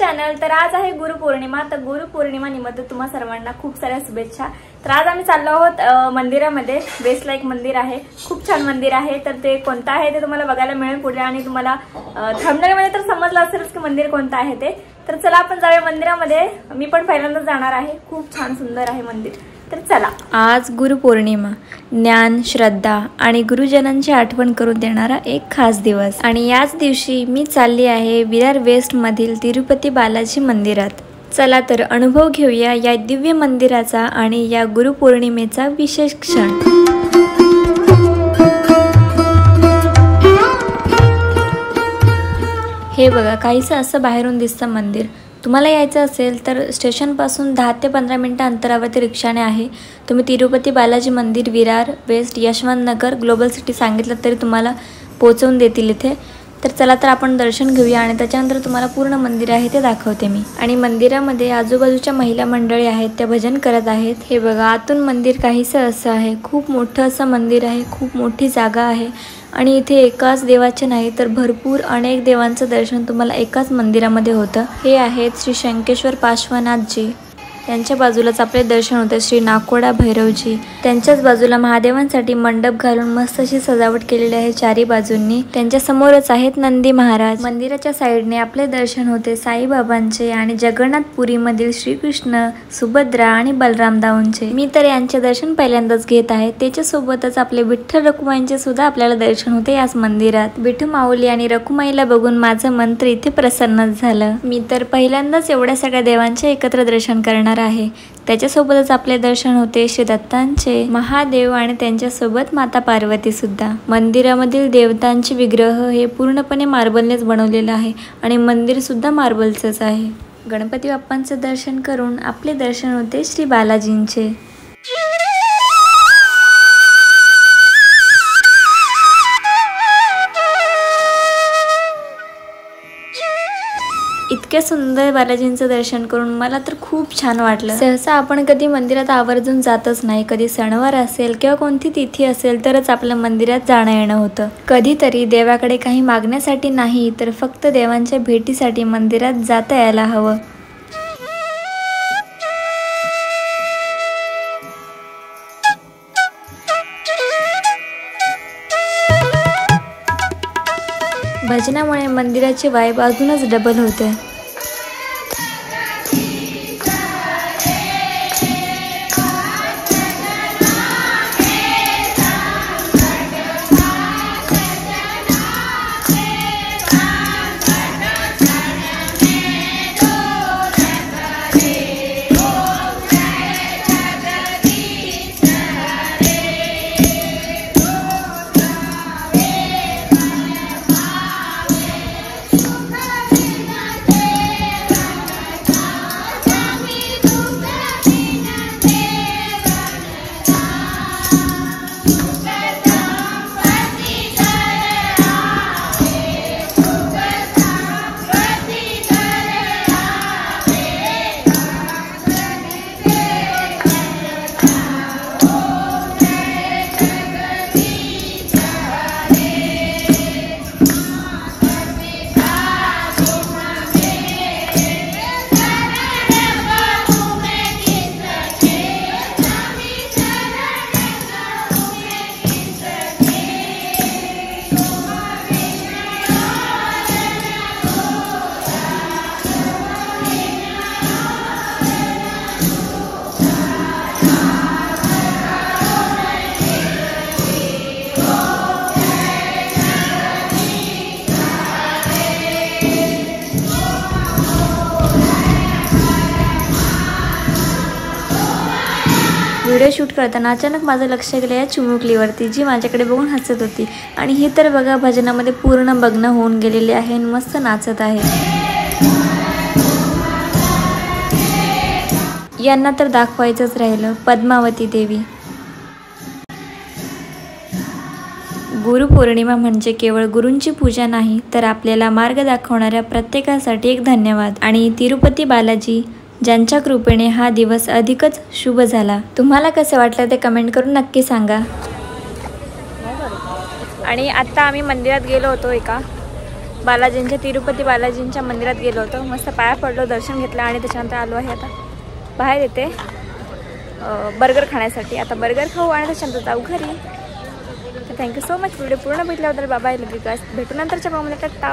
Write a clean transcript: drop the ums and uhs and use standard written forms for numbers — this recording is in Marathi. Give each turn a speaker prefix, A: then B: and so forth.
A: चॅनल। तर आज आहे गुरुपौर्णिमा। तर गुरुपौर्णिमा निमित्त तुम्हा सर्वांना खूप साऱ्या शुभेच्छा। तर आज आम्ही चाललो आहोत मंदिरामध्ये। वेस्टला एक मंदिर आहे, खूप छान मंदिर आहे। तर ते कोणतं आहे ते तुम्हाला बघायला मिळेल पुढे आणि तुम्हाला थंबनेलमध्ये तर समजलं असेलच की मंदिर कोणतं आहे ते। तर चला आपण जाऊया मंदिरामध्ये। मी पण पहिल्यांदाच जाणार आहे। खूप छान सुंदर आहे मंदिर। तर चला। आज गुरुपौर्णिमा, ज्ञान, श्रद्धा आणि गुरुजनांची आठवण करून देणारा एक खास दिवस। आणि याच दिवशी मी चालली आहे विरार वेस्ट मधील तिरुपती बालाजी मंदिरात। चला तर अनुभव घेऊया या दिव्य मंदिराचा आणि या गुरुपौर्णिमेचा विशेष क्षण। हे बघा, काहीसं असं बाहेरून दिसतं मंदिर। तुम्हाला यायचं असेल तर स्टेशनपासून 10 ते 15 मिनिटं अंतरावरती रिक्षाने आहे। तुम्ही तिरुपती बालाजी मंदिर, विरार वेस्ट, यशवंत नगर, ग्लोबल सिटी सांगितलं तरी तुम्हाला पोहोचवून देतील इथे। तर चला तर आपण दर्शन घेऊया आणि त्याच्यानंतर तुम्हाला पूर्ण मंदिर आहे ते दाखवते मी। आणि मंदिरामध्ये आजूबाजूच्या महिला मंडळी आहेत, त्या भजन करत आहेत। हे बघा, आतून मंदिर काहीसं असं आहे। खूप मोठं असं मंदिर आहे, खूप मोठी जागा आहे। आणि इथे एकाच देवाचे नाही तर भरपूर अनेक देवांचं दर्शन तुम्हाला एकाच मंदिरामध्ये होतं। हे आहेत श्री शंकेश्वर पार्श्वनाथजी, त्यांच्या बाजूलाच आपले दर्शन होते श्री नाकोडा भैरवजी। त्यांच्याच बाजूला महादेवांसाठी मंडप घालून मस्त अशी सजावट केलेली आहे चारी बाजूंनी। त्यांच्या समोरच आहेत नंदी महाराज। मंदिराच्या साईडने आपले दर्शन होते साईबाबांचे आणि जगन्नाथपुरी मधील श्रीकृष्ण, सुभद्रा आणि बलराम दाऊंचे। मी तर यांचे दर्शन पहिल्यांदाच घेत आहे। त्याच्यासोबतच आपले विठ्ठल रखुमाईंचे सुद्धा आपल्याला दर्शन होते याच मंदिरात। विठू माऊली आणि रखुमाईला बघून माझं मन तर इथे प्रसन्नच झालं। मी तर पहिल्यांदाच एवढ्या सगळ्या देवांचे एकत्र दर्शन करणार आहे। त्याच्यासोबतच आपले दर्शन होते श्री दत्तांचे, महादेव आणि त्यांच्यासोबत माता पार्वती सुद्धा। मंदिरामधील देवतांचे विग्रह हे पूर्णपणे मार्बलनेच बनवलेलं आहे आणि मंदिर सुद्धा मार्बलचंच आहे। गणपती बाप्पांचे दर्शन करून आपले दर्शन होते श्री बालाजींचे। इतके सुंदर बालाजींचं दर्शन करून मला तर खूप छान वाटलं। सहसा आपण कधी मंदिरात आवर्जून जातच नाही। कधी सणवार असेल किंवा कोणती तिथी असेल तरच आपल्या मंदिरात जाणं येणं होतं। कधीतरी देवाकडे काही मागण्यासाठी नाही तर फक्त देवांच्या भेटीसाठी मंदिरात जाता यायला हवं। भजनामुळे मंदिराची वाइब अजूनच डबल होते। व्हिडिओ शूट करताना अचानक माझं लक्ष गेलं या चिमुकलीवरती, जी माझ्याकडे बघून हसत होती। आणि ही तर बघा भजनामध्ये पूर्ण मग्न होऊन गेलेली आहे आणि मस्त नाचत आहे। यांना तर दाखवायचंच राहिलं पद्मावती देवी। गुरुपौर्णिमा म्हणजे केवळ गुरूंची पूजा नाही तर आपल्याला मार्ग दाखवणाऱ्या प्रत्येकासाठी एक धन्यवाद। आणि तिरुपती बालाजी ज्यांच्या कृपेने हा दिवस अधिकच शुभ झाला। तुम्हाला कसं वाटलं ते कमेंट करून नक्की सांगा। आणि आता आम्ही मंदिरात गेलो होतो एका, बालाजींच्या तिरुपती बालाजींच्या मंदिरात गेलो होतो. मस्त पाया पडलो, दर्शन घेतलं आणि त्याच्यानंतर आलो आहे आता बाहेर येते बर्गर खाण्यासाठी. आता बर्गर खाऊ आणि त्याच्यानंतर जाऊ घरी. तर थँक्यू सो मच व्हिडिओ पूर्ण भेटल्याबद्दल. बाबा लव यू गाईज. भेटू नंतरच्या भागामध्ये. टाटा.